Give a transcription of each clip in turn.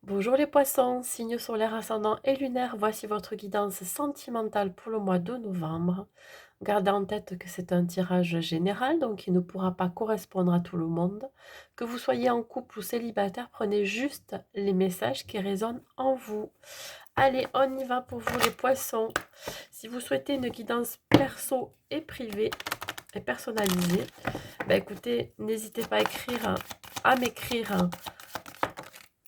Bonjour les poissons, signe solaire ascendant et lunaire, voici votre guidance sentimentale pour le mois de novembre. Gardez en tête que c'est un tirage général, donc il ne pourra pas correspondre à tout le monde. Que vous soyez en couple ou célibataire, prenez juste les messages qui résonnent en vous. Allez, on y va pour vous les poissons. Si vous souhaitez une guidance perso et privée et personnalisée, écoutez, n'hésitez pas à m'écrire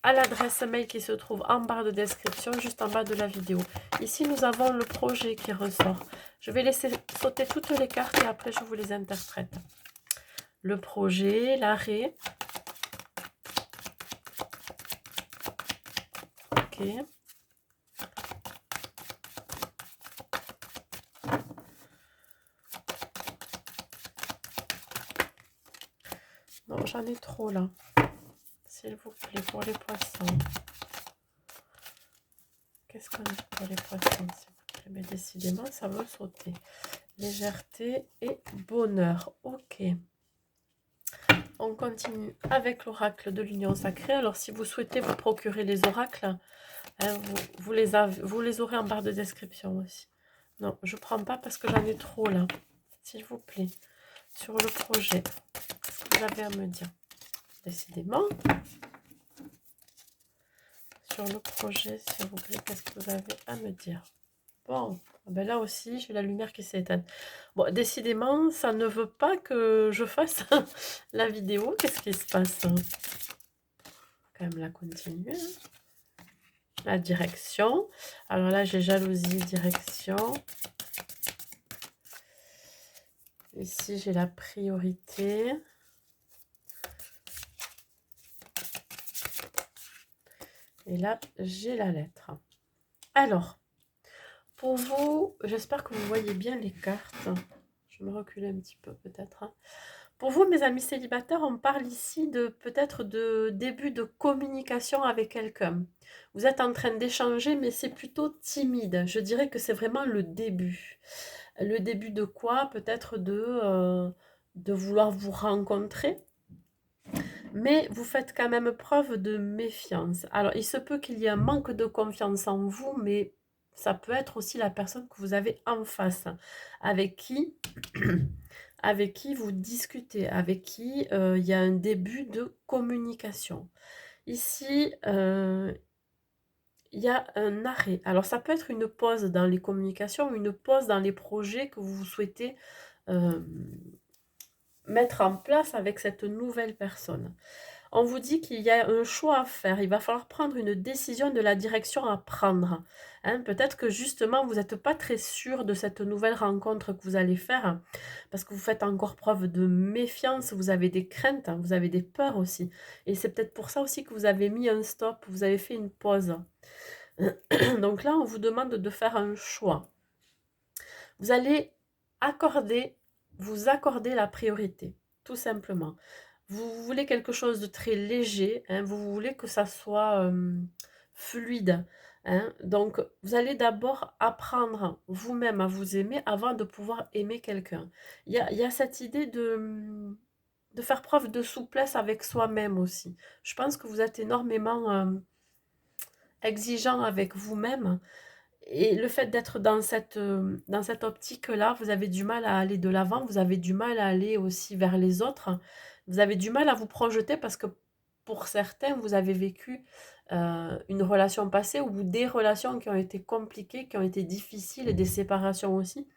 à l'adresse mail qui se trouve en barre de description, juste en bas de la vidéo. Ici, nous avons le projet qui ressort. Je vais laisser sauter toutes les cartes et après, je vous les interprète. Le projet, l'arrêt. Ok. Non, j'en ai trop là. S'il vous plaît, pour les poissons. Qu'est-ce qu'on a pour les poissons, s'il vous plaît? Mais décidément, ça veut sauter. Légèreté et bonheur. Ok. On continue avec l'oracle de l'union sacrée. Alors, si vous souhaitez vous procurer les oracles, hein, vous les aurez en barre de description aussi. Non, je ne prends pas parce que j'en ai trop là. S'il vous plaît. Sur le projet, qu'est-ce que vous avez à me dire? Décidément. Sur le projet, s'il vous plaît, qu'est-ce que vous avez à me dire? Bon, là aussi, j'ai la lumière qui s'est éteinte. Bon, décidément, ça ne veut pas que je fasse la vidéo. Qu'est-ce qui se passe? Quand même la continuer. La direction. Alors là, j'ai jalousie, direction. Ici, j'ai la priorité. Et là, j'ai la lettre. Alors, pour vous, j'espère que vous voyez bien les cartes. Je me recule un petit peu peut-être. Pour vous, mes amis célibataires, on parle ici de peut-être de début de communication avec quelqu'un. Vous êtes en train d'échanger, mais c'est plutôt timide. Je dirais que c'est vraiment le début. Le début de quoi? Peut-être de vouloir vous rencontrer. Mais vous faites quand même preuve de méfiance. Alors, il se peut qu'il y ait un manque de confiance en vous, mais ça peut être aussi la personne que vous avez en face, avec qui, avec qui vous discutez, avec qui il y a un début de communication. Ici, il y a un arrêt. Alors, ça peut être une pause dans les communications, une pause dans les projets que vous souhaitez euh, mettre en place avec cette nouvelle personne. On vous dit qu'il y a un choix à faire. Il va falloir prendre une décision de la direction à prendre. Hein, peut-être que justement, vous n'êtes pas très sûr de cette nouvelle rencontre que vous allez faire parce que vous faites encore preuve de méfiance, vous avez des craintes, vous avez des peurs aussi. Et c'est peut-être pour ça aussi que vous avez mis un stop, vous avez fait une pause. Donc là, on vous demande de faire un choix. Vous allez accorder, vous accorder la priorité, tout simplement. Vous voulez quelque chose de très léger, hein, vous voulez que ça soit fluide. Hein, donc, vous allez d'abord apprendre vous-même à vous aimer avant de pouvoir aimer quelqu'un. Il y a cette idée de faire preuve de souplesse avec soi-même aussi. Je pense que vous êtes énormément exigeant avec vous-même. Et le fait d'être dans cette optique-là, vous avez du mal à aller de l'avant, vous avez du mal à aller aussi vers les autres, vous avez du mal à vous projeter parce que pour certains, vous avez vécu une relation passée ou des relations qui ont été compliquées, qui ont été difficiles et des séparations aussi.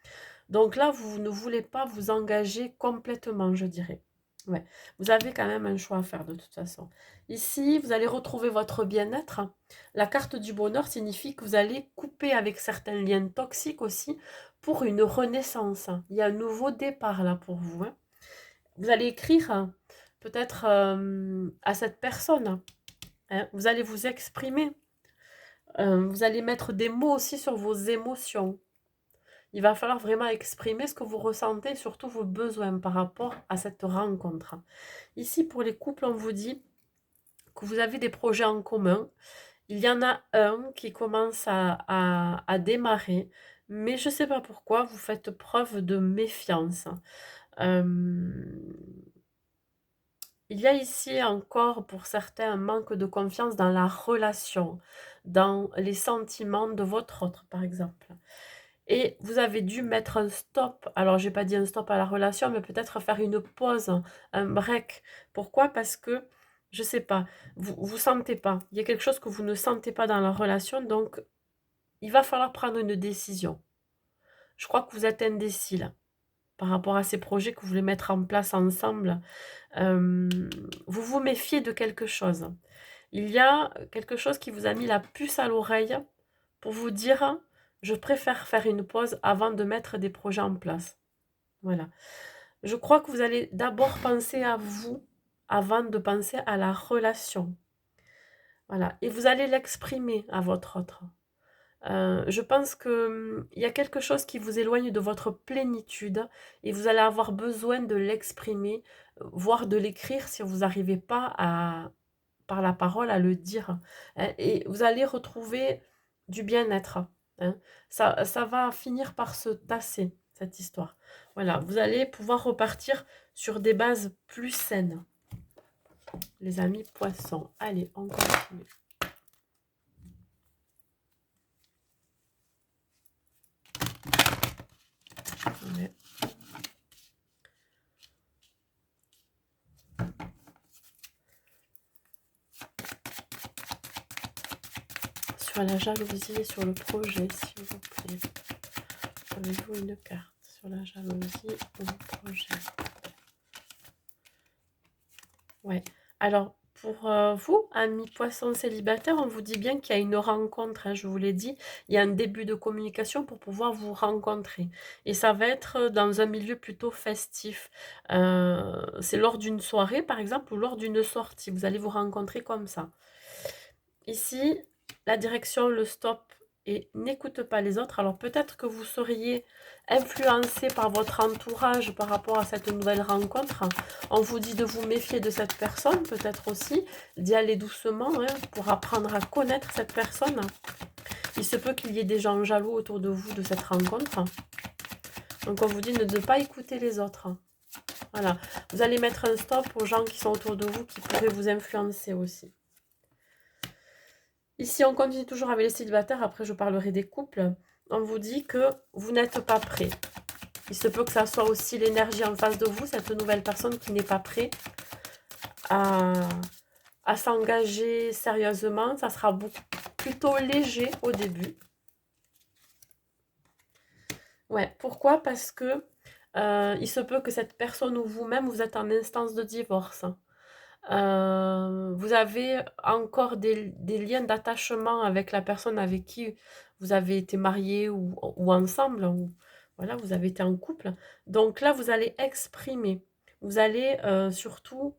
Donc là, vous ne voulez pas vous engager complètement, je dirais. Ouais. Vous avez quand même un choix à faire de toute façon. Ici, vous allez retrouver votre bien-être. La carte du bonheur signifie que vous allez couper avec certains liens toxiques aussi pour une renaissance. Il y a un nouveau départ là pour vous. Hein. Vous allez écrire peut-être à cette personne. Hein. Vous allez vous exprimer. Vous allez mettre des mots aussi sur vos émotions. Il va falloir vraiment exprimer ce que vous ressentez et surtout vos besoins par rapport à cette rencontre. Ici, pour les couples, on vous dit que vous avez des projets en commun. Il y en a un qui commence à démarrer, mais je ne sais pas pourquoi, vous faites preuve de méfiance. Euh, Il y a ici encore pour certains un manque de confiance dans la relation, dans les sentiments de votre autre, par exemple. Et vous avez dû mettre un stop. Alors, j'ai pas dit un stop à la relation, mais peut-être faire une pause, un break. Pourquoi? Parce que, je sais pas, vous sentez pas. Il y a quelque chose que vous ne sentez pas dans la relation, donc il va falloir prendre une décision. Je crois que vous êtes indécis là, par rapport à ces projets que vous voulez mettre en place ensemble. Euh, vous vous méfiez de quelque chose. Il y a quelque chose qui vous a mis la puce à l'oreille pour vous dire, je préfère faire une pause avant de mettre des projets en place. Voilà. Je crois que vous allez d'abord penser à vous avant de penser à la relation. Voilà. Et vous allez l'exprimer à votre autre. Je pense que il y a quelque chose qui vous éloigne de votre plénitude et vous allez avoir besoin de l'exprimer, voire de l'écrire si vous n'arrivez pas à, par la parole à le dire, hein, et vous allez retrouver du bien-être, hein. Ça va finir par se tasser, cette histoire. Voilà, vous allez pouvoir repartir sur des bases plus saines, les amis poissons. Allez, on continue. Ouais. Sur la jalousie et sur le projet, s'il vous plaît. Avez-vous une carte sur la jalousie ou le projet? Ouais. Alors, pour vous, amis poissons célibataires, on vous dit bien qu'il y a une rencontre, hein, je vous l'ai dit. Il y a un début de communication pour pouvoir vous rencontrer. Et ça va être dans un milieu plutôt festif. C'est lors d'une soirée, par exemple, ou lors d'une sortie. Vous allez vous rencontrer comme ça. Ici, la direction, le stop et n'écoute pas les autres. Alors peut-être que vous seriez influencé par votre entourage par rapport à cette nouvelle rencontre. On vous dit de vous méfier de cette personne, peut-être aussi, d'y aller doucement, hein, pour apprendre à connaître cette personne. Il se peut qu'il y ait des gens jaloux autour de vous de cette rencontre. Donc on vous dit de ne pas écouter les autres. Voilà. Vous allez mettre un stop aux gens qui sont autour de vous qui pourraient vous influencer aussi. Ici, on continue toujours avec les célibataires. Après, je parlerai des couples. On vous dit que vous n'êtes pas prêt. Il se peut que ça soit aussi l'énergie en face de vous, cette nouvelle personne qui n'est pas prête à, à s'engager sérieusement. Ça sera plutôt léger au début. Ouais, pourquoi? Parce que il se peut que cette personne ou vous-même, vous êtes en instance de divorce. Vous avez encore des liens d'attachement avec la personne avec qui vous avez été marié ou ensemble, ou voilà, vous avez été en couple. Donc là, vous allez exprimer. Vous allez surtout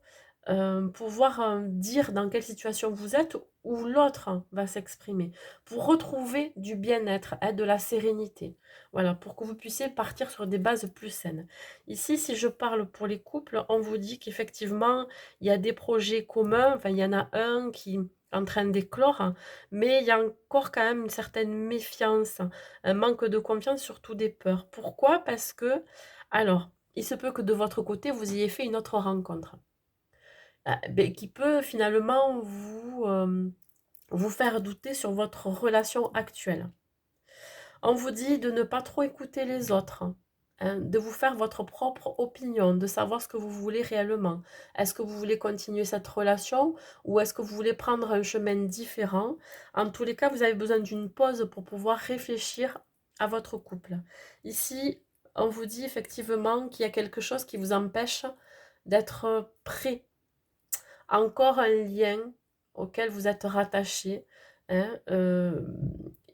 pouvoir dire dans quelle situation vous êtes ou l'autre va s'exprimer pour retrouver du bien-être, de la sérénité. Voilà, pour que vous puissiez partir sur des bases plus saines. Ici, si je parle pour les couples, on vous dit qu'effectivement, il y a des projets communs, enfin, il y en a un qui est en train d'éclore, hein, mais il y a encore quand même une certaine méfiance, un manque de confiance, surtout des peurs. Pourquoi? Parce que, alors, il se peut que de votre côté, vous ayez fait une autre rencontre, ben, qui peut finalement vous faire douter sur votre relation actuelle. On vous dit de ne pas trop écouter les autres, hein, de vous faire votre propre opinion, de savoir ce que vous voulez réellement. Est-ce que vous voulez continuer cette relation ou est-ce que vous voulez prendre un chemin différent? En tous les cas, vous avez besoin d'une pause pour pouvoir réfléchir à votre couple. Ici, on vous dit effectivement qu'il y a quelque chose qui vous empêche d'être prêt. Encore un lien auquel vous êtes rattaché, hein,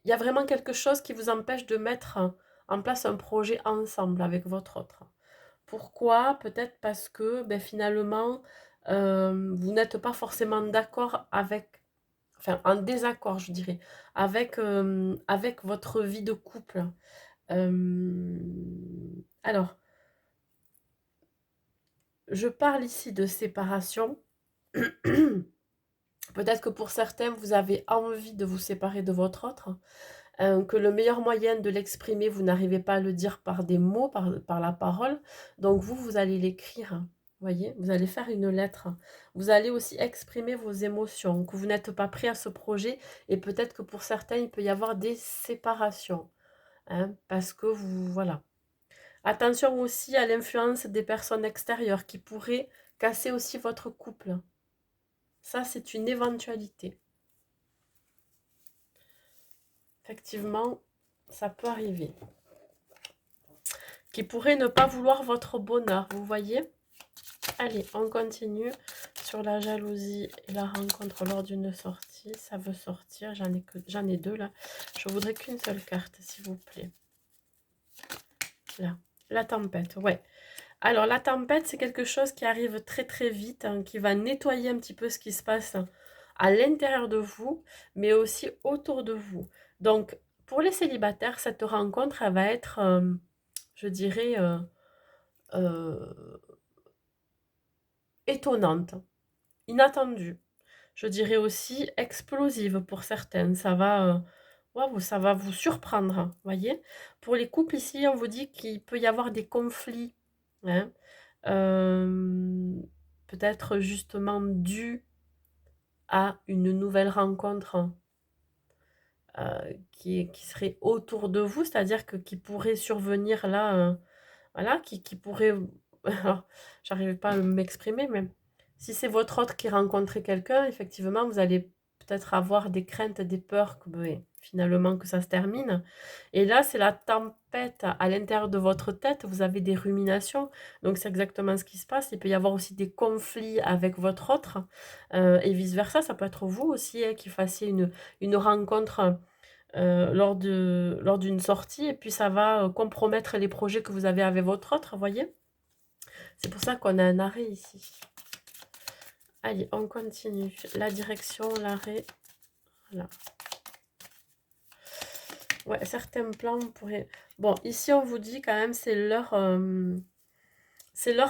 il y a vraiment quelque chose qui vous empêche de mettre en place un projet ensemble avec votre autre. Pourquoi? Peut-être parce que ben, finalement, vous n'êtes pas forcément d'accord avec, enfin en désaccord, je dirais, avec votre vie de couple. Euh, alors, je parle ici de séparation. Peut-être que pour certains, vous avez envie de vous séparer de votre autre, que le meilleur moyen de l'exprimer, vous n'arrivez pas à le dire par des mots, par la parole. Donc vous allez l'écrire. Voyez, vous allez faire une lettre. Vous allez aussi exprimer vos émotions, que vous n'êtes pas prêt à ce projet et peut-être que pour certains, il peut y avoir des séparations, hein, parce que vous, voilà. Attention aussi à l'influence des personnes extérieures qui pourraient casser aussi votre couple. Ça, c'est une éventualité. Effectivement, ça peut arriver. Qui pourraient ne pas vouloir votre bonheur, vous voyez? Allez, on continue sur la jalousie et la rencontre lors d'une sortie. Ça veut sortir, j'en ai deux là. Je voudrais qu'une seule carte, s'il vous plaît. Là, la tempête, ouais. Alors, la tempête, c'est quelque chose qui arrive très très vite, hein, qui va nettoyer un petit peu ce qui se passe à l'intérieur de vous, mais aussi autour de vous. Donc, pour les célibataires, cette rencontre, elle va être, je dirais, euh, étonnante, inattendue. Je dirais aussi explosive pour certaines. Waouh, ça va vous surprendre, voyez. Pour les couples ici, on vous dit qu'il peut y avoir des conflits, hein, peut-être justement dû à une nouvelle rencontre qui serait autour de vous, c'est-à-dire que qui pourrait survenir là, voilà, qui pourrait, alors, j'arrive pas à m'exprimer, mais si c'est votre autre qui rencontrait quelqu'un, effectivement, vous allez peut-être avoir des craintes, des peurs que finalement que ça se termine. Et là, c'est la tempête à l'intérieur de votre tête, vous avez des ruminations, donc c'est exactement ce qui se passe. Il peut y avoir aussi des conflits avec votre autre, et vice-versa, ça peut être vous aussi qui fassiez une rencontre lors d'une sortie, et puis ça va compromettre les projets que vous avez avec votre autre, voyez? C'est pour ça qu'on a un arrêt ici. Allez, on continue. La direction, l'arrêt, voilà. Ouais, certains plans pourraient... Bon, ici, on vous dit quand même, c'est l'heure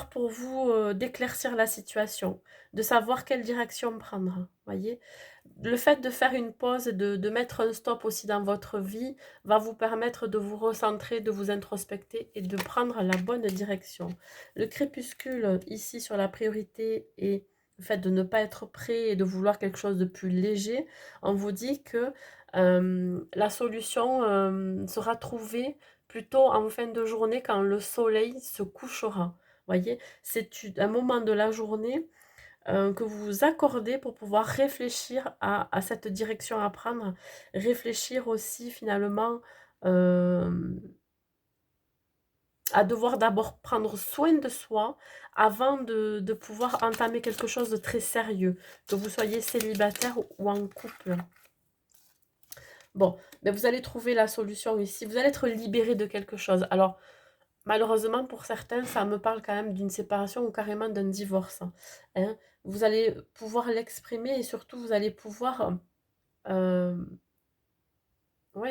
pour vous d'éclaircir la situation, de savoir quelle direction prendre, voyez? Le fait de faire une pause, de mettre un stop aussi dans votre vie, va vous permettre de vous recentrer, de vous introspecter et de prendre la bonne direction. Le crépuscule, ici, sur la priorité et le fait de ne pas être prêt et de vouloir quelque chose de plus léger, on vous dit que la solution sera trouvée plutôt en fin de journée quand le soleil se couchera. Voyez, c'est un moment de la journée que vous vous accordez pour pouvoir réfléchir à cette direction à prendre. Réfléchir aussi finalement à devoir d'abord prendre soin de soi avant de pouvoir entamer quelque chose de très sérieux, que vous soyez célibataire ou en couple. Bon, mais vous allez trouver la solution ici. Vous allez être libéré de quelque chose. Alors, malheureusement, pour certains, ça me parle quand même d'une séparation ou carrément d'un divorce, hein. Vous allez pouvoir l'exprimer et surtout, vous allez pouvoir ouais,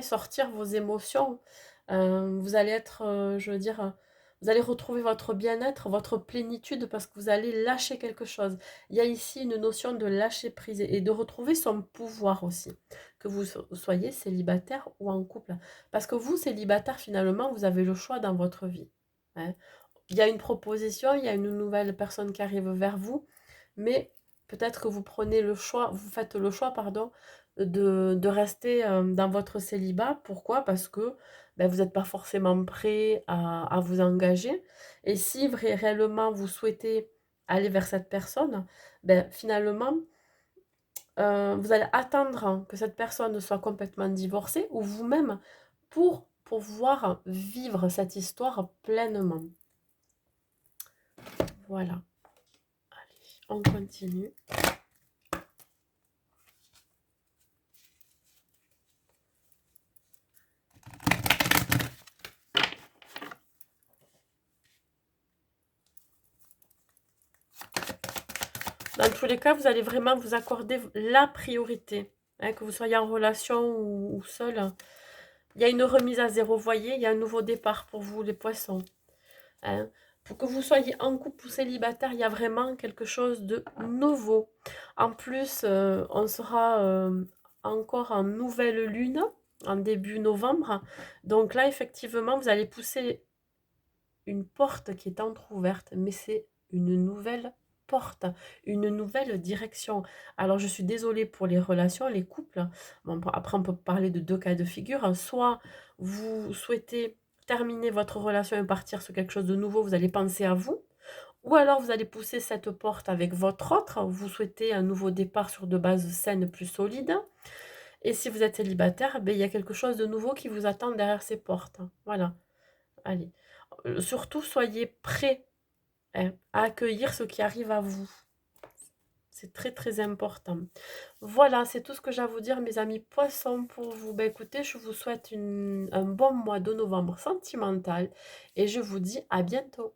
sortir vos émotions. Vous allez être, je veux dire, vous allez retrouver votre bien-être, votre plénitude parce que vous allez lâcher quelque chose. Il y a ici une notion de lâcher prise et de retrouver son pouvoir aussi, que vous soyez célibataire ou en couple. Parce que vous, célibataire, finalement, vous avez le choix dans votre vie, hein. Il y a une proposition, il y a une nouvelle personne qui arrive vers vous, mais peut-être que vous prenez le choix, vous faites le choix, pardon, de rester dans votre célibat. Pourquoi? Parce que vous n'êtes pas forcément prêt à vous engager. Et si réellement vous souhaitez aller vers cette personne, finalement, vous allez attendre que cette personne soit complètement divorcée ou vous-même pour pouvoir vivre cette histoire pleinement. Voilà. Allez, on continue. Dans tous les cas, vous allez vraiment vous accorder la priorité, hein, que vous soyez en relation ou seul. Il y a une remise à zéro, voyez, il y a un nouveau départ pour vous, les poissons, hein. Pour que vous soyez en couple ou célibataire, il y a vraiment quelque chose de nouveau. En plus, on sera encore en nouvelle lune, en début novembre. Donc là, effectivement, vous allez pousser une porte qui est entrouverte, mais c'est une nouvelle porte, une nouvelle direction. Alors je suis désolée pour les relations, les couples. Bon, après on peut parler de 2 cas de figure. Soit vous souhaitez terminer votre relation et partir sur quelque chose de nouveau, vous allez penser à vous. Ou alors vous allez pousser cette porte avec votre autre, vous souhaitez un nouveau départ sur de bases saines plus solides. Et si vous êtes célibataire, beh, il y a quelque chose de nouveau qui vous attend derrière ces portes. Voilà, allez. Surtout soyez prêts, hein, à accueillir ce qui arrive à vous. C'est très, très important. Voilà, c'est tout ce que j'ai à vous dire, mes amis poissons, pour vous. Bah, écoutez, je vous souhaite un bon mois de novembre sentimental et je vous dis à bientôt.